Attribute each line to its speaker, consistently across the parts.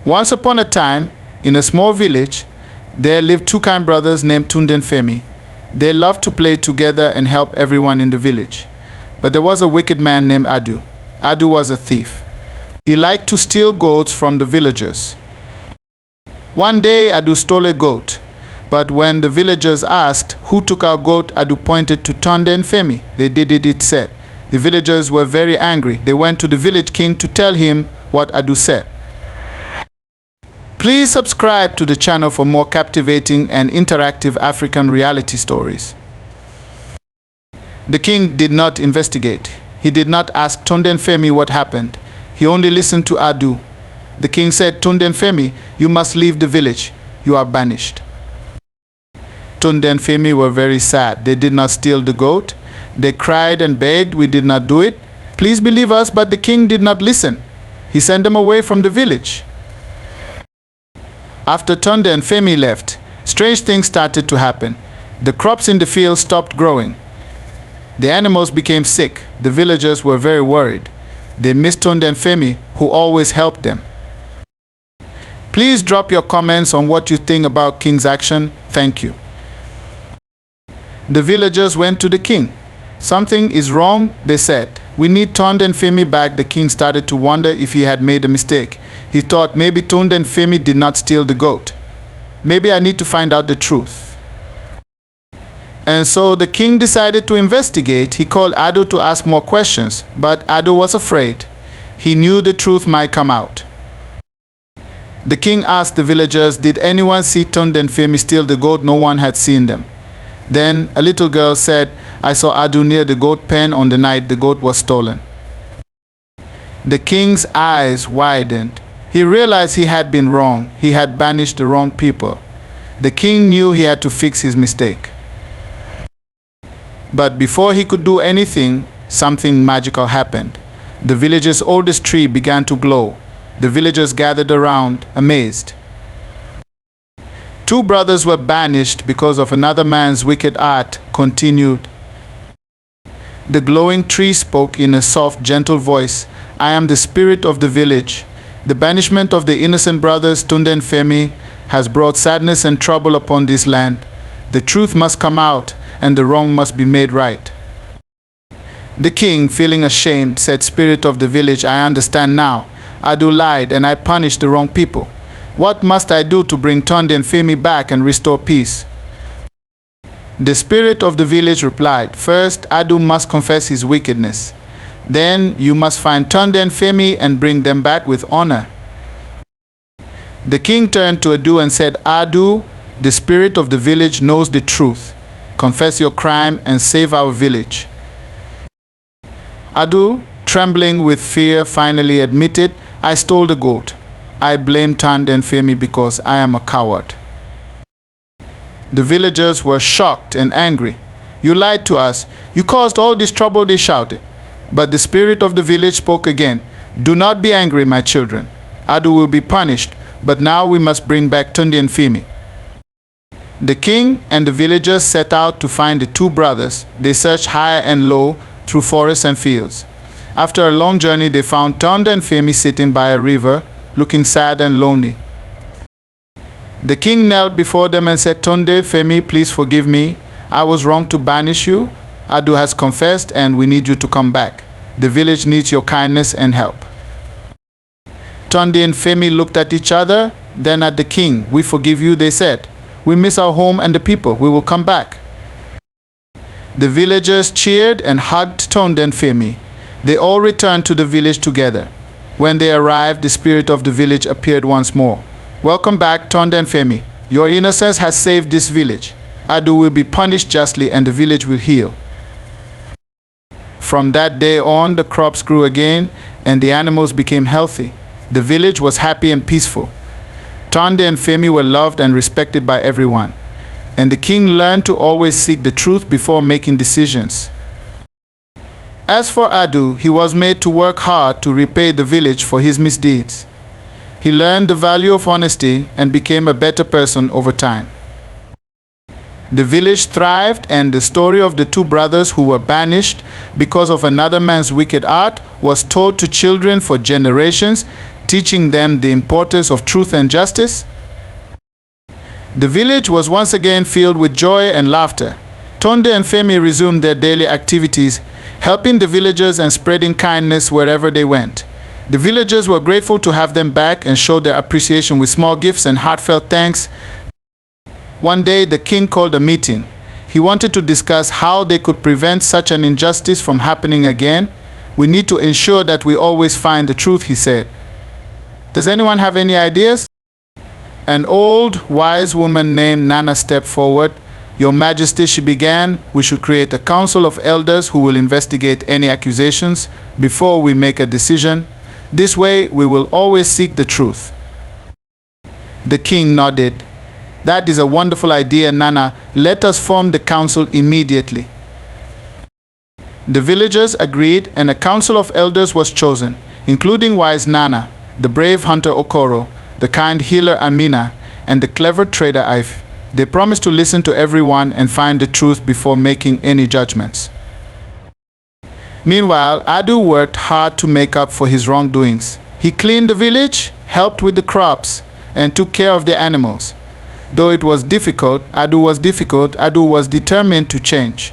Speaker 1: Once upon a time, in a small village, there lived two kind brothers named Tunde and Femi. They loved to play together and help everyone in the village. But there was a wicked man named Adu. Adu was a thief. He liked to steal goats from the villagers. One day, Adu stole a goat. But when the villagers asked who took our goat, Adu pointed to Tunde and Femi. They did it, it said. The villagers were very angry. They went to the village king to tell him what Adu said. Please subscribe to the channel for more captivating and interactive African reality stories. The king did not investigate. He did not ask Tunde and Femi what happened. He only listened to Adu. The king said, Tunde and Femi, you must leave the village. You are banished. Tunde and Femi were very sad. They did not steal the goat. They cried and begged, we did not do it. Please believe us, but the king did not listen. He sent them away from the village. After Tunde and Femi left, strange things started to happen. The crops in the field stopped growing. The animals became sick. The villagers were very worried. They missed Tunde and Femi, who always helped them. Please drop your comments on what you think about King's action. Thank you. The villagers went to the king. Something is wrong, they said. We need Tunde and Femi back. The king started to wonder if he had made a mistake. He thought maybe Tunde and Femi did not steal the goat. Maybe I need to find out the truth. And so the king decided to investigate. He called Adu to ask more questions, but Adu was afraid. He knew the truth might come out. The king asked the villagers, did anyone see Tunde and Femi steal the goat? No one had seen them. Then a little girl said, I saw Adu near the goat pen on the night the goat was stolen. The king's eyes widened. He realized he had been wrong. He had banished the wrong people. The king knew he had to fix his mistake. But before he could do anything, something magical happened. The village's oldest tree began to glow. The villagers gathered around, amazed. Two brothers were banished because of another man's wicked art continued. The glowing tree spoke in a soft, gentle voice. I am the spirit of the village. The banishment of the innocent brothers Tunde and Femi has brought sadness and trouble upon this land. The truth must come out, and the wrong must be made right. The king, feeling ashamed, said, Spirit of the village, I understand now. Adu lied, and I punished the wrong people. What must I do to bring Tunde and Femi back and restore peace? The spirit of the village replied, First, Adu must confess his wickedness. Then you must find Tunde and Femi and bring them back with honor. The king turned to Adu and said, Adu, the spirit of the village knows the truth. Confess your crime and save our village. Adu, trembling with fear, finally admitted, I stole the goat. I blame Tunde and Femi because I am a coward. The villagers were shocked and angry. You lied to us. You caused all this trouble, they shouted. But the spirit of the village spoke again. Do not be angry, my children. Adu will be punished, but now we must bring back Tunde and Femi. The king and the villagers set out to find the two brothers. They searched high and low through forests and fields. After a long journey, they found Tunde and Femi sitting by a river, looking sad and lonely. The king knelt before them and said, Tunde, Femi, please forgive me. I was wrong to banish you. Adu has confessed and we need you to come back. The village needs your kindness and help. Tunde and Femi looked at each other, then at the king. We forgive you, they said. We miss our home and the people. We will come back. The villagers cheered and hugged Tunde and Femi. They all returned to the village together. When they arrived, the spirit of the village appeared once more. Welcome back, Tunde and Femi. Your innocence has saved this village. Adu will be punished justly and the village will heal. From that day on, the crops grew again and the animals became healthy. The village was happy and peaceful. Tunde and Femi were loved and respected by everyone. And the king learned to always seek the truth before making decisions. As for Adu, he was made to work hard to repay the village for his misdeeds. He learned the value of honesty and became a better person over time. The village thrived, and the story of the two brothers who were banished because of another man's wicked art was told to children for generations teaching them the importance of truth and justice. The village was once again filled with joy and laughter. Tunde and Femi resumed their daily activities, helping the villagers and spreading kindness wherever they went. The villagers were grateful to have them back and showed their appreciation with small gifts and heartfelt thanks. One day, the king called a meeting. He wanted to discuss how they could prevent such an injustice from happening again. We need to ensure that we always find the truth, he said. Does anyone have any ideas? An old, wise woman named Nana stepped forward. Your Majesty, she began, we should create a council of elders who will investigate any accusations before we make a decision. This way, we will always seek the truth. The king nodded. That is a wonderful idea, Nana. Let us form the council immediately. The villagers agreed, and a council of elders was chosen, including wise Nana, the brave hunter Okoro, the kind healer Amina, and the clever trader Ife. They promised to listen to everyone and find the truth before making any judgments. Meanwhile, Adu worked hard to make up for his wrongdoings. He cleaned the village, helped with the crops, and took care of the animals. Though it was difficult, Adu was determined to change.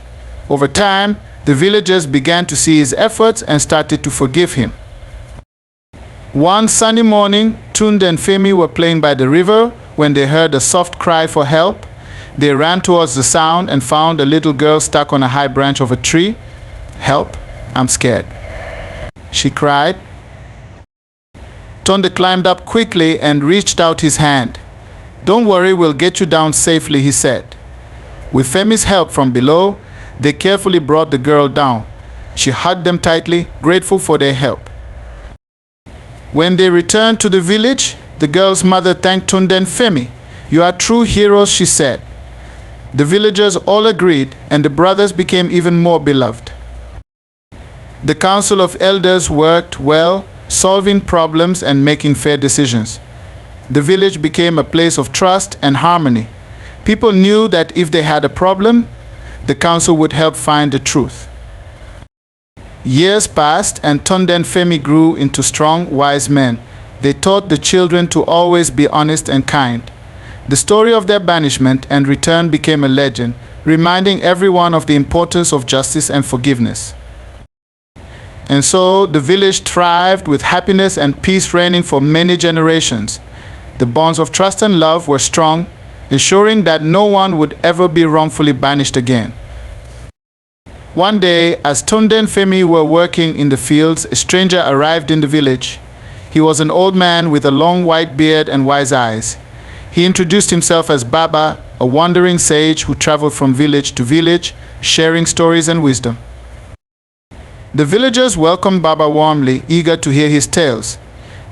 Speaker 1: Over time, the villagers began to see his efforts and started to forgive him. One sunny morning, Tunde and Femi were playing by the river when they heard a soft cry for help. They ran towards the sound and found a little girl stuck on a high branch of a tree. Help, I'm scared, she cried. Tunde climbed up quickly and reached out his hand. Don't worry, we'll get you down safely, he said. With Femi's help from below, they carefully brought the girl down. She hugged them tightly, grateful for their help. When they returned to the village, the girl's mother thanked Tunde and Femi. You are true heroes, she said. The villagers all agreed, and the brothers became even more beloved. The council of elders worked well, solving problems and making fair decisions. The village became a place of trust and harmony. People knew that if they had a problem, the council would help find the truth. Years passed, and Tunde and Femi grew into strong, wise men. They taught the children to always be honest and kind. The story of their banishment and return became a legend, reminding everyone of the importance of justice and forgiveness. And so the village thrived with happiness and peace reigning for many generations. The bonds of trust and love were strong, ensuring that no one would ever be wrongfully banished again. One day, as Tunde and Femi were working in the fields, a stranger arrived in the village. He was an old man with a long white beard and wise eyes. He introduced himself as Baba, a wandering sage who traveled from village to village, sharing stories and wisdom. The villagers welcomed Baba warmly, eager to hear his tales.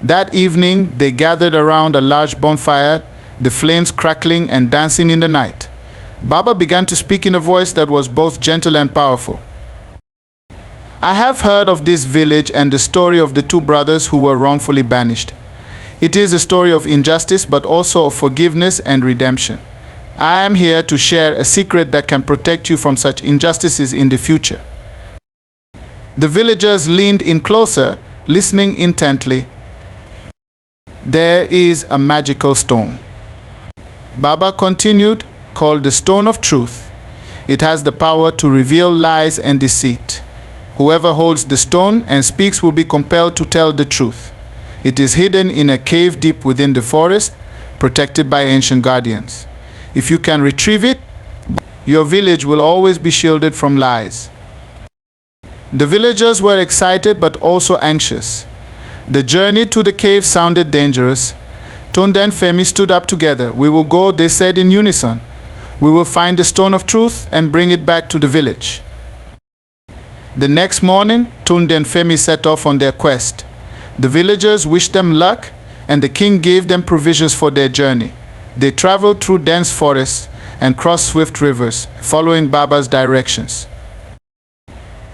Speaker 1: That evening, they gathered around a large bonfire, the flames crackling and dancing in the night. Baba began to speak in a voice that was both gentle and powerful. I have heard of this village and the story of the two brothers who were wrongfully banished. It is a story of injustice, but also of forgiveness and redemption. I am here to share a secret that can protect you from such injustices in the future. The villagers leaned in closer, listening intently. There is a magical stone, Baba continued, called the Stone of Truth. It has the power to reveal lies and deceit. Whoever holds the stone and speaks will be compelled to tell the truth. It is hidden in a cave deep within the forest, protected by ancient guardians. If you can retrieve it, your village will always be shielded from lies. The villagers were excited but also anxious. The journey to the cave sounded dangerous. Tunde and Femi stood up together. We will go, they said in unison. We will find the Stone of Truth and bring it back to the village. The next morning, Tunde and Femi set off on their quest. The villagers wished them luck, and the king gave them provisions for their journey. They traveled through dense forests and crossed swift rivers, following Baba's directions.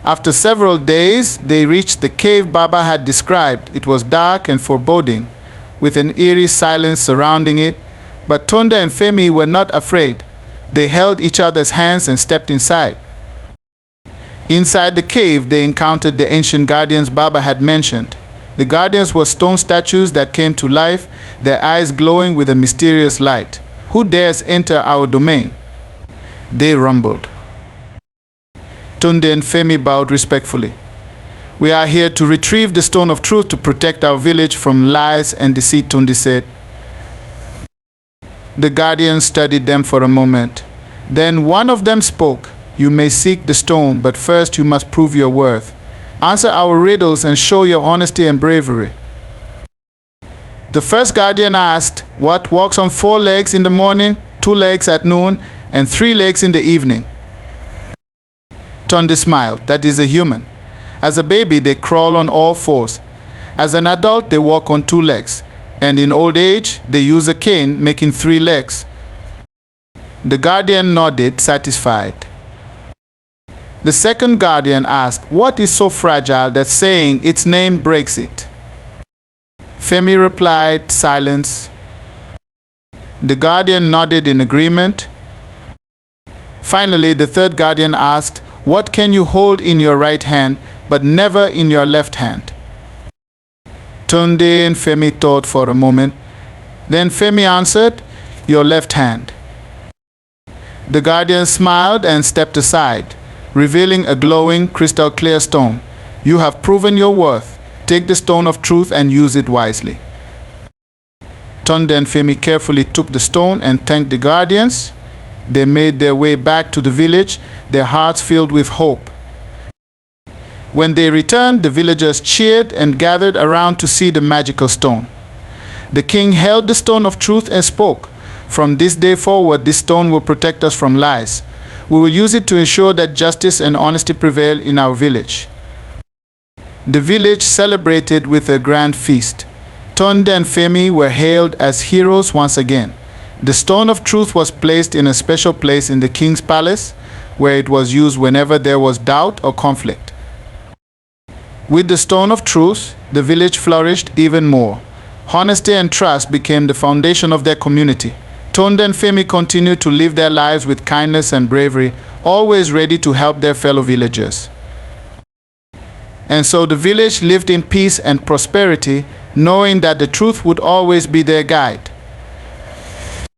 Speaker 1: After several days, they reached the cave Baba had described. It was dark and foreboding, with an eerie silence surrounding it. But Tunde and Femi were not afraid. They held each other's hands and stepped inside. Inside the cave, they encountered the ancient guardians Baba had mentioned. The guardians were stone statues that came to life, their eyes glowing with a mysterious light. Who dares enter our domain? They rumbled. Tunde and Femi bowed respectfully. We are here to retrieve the stone of truth to protect our village from lies and deceit, Tunde said. The guardians studied them for a moment. Then one of them spoke. You may seek the stone, but first you must prove your worth. Answer our riddles and show your honesty and bravery. The first guardian asked, what walks on 4 legs in the morning, 2 legs at noon, and 3 legs in the evening? Tunde smiled. That is a human. As a baby, they crawl on all 4s. As an adult, they walk on 2 legs. And in old age, they use a cane, making 3 legs. The guardian nodded, satisfied. The second guardian asked, what is so fragile that saying its name breaks it? Femi replied, silence. The guardian nodded in agreement. Finally, the third guardian asked, what can you hold in your right hand, but never in your left hand? Tunde and Femi thought for a moment. Then Femi answered, your left hand. The guardian smiled and stepped aside, revealing a glowing, crystal-clear stone. You have proven your worth. Take the stone of truth and use it wisely. Tunde and Femi carefully took the stone and thanked the guardians. They made their way back to the village, their hearts filled with hope. When they returned, the villagers cheered and gathered around to see the magical stone. The king held the stone of truth and spoke. From this day forward, this stone will protect us from lies. We will use it to ensure that justice and honesty prevail in our village. The village celebrated with a grand feast. Tunde and Femi were hailed as heroes once again. The stone of truth was placed in a special place in the king's palace, where it was used whenever there was doubt or conflict. With the stone of truth, the village flourished even more. Honesty and trust became the foundation of their community. Tunde and Femi continued to live their lives with kindness and bravery, always ready to help their fellow villagers. And so the village lived in peace and prosperity, knowing that the truth would always be their guide.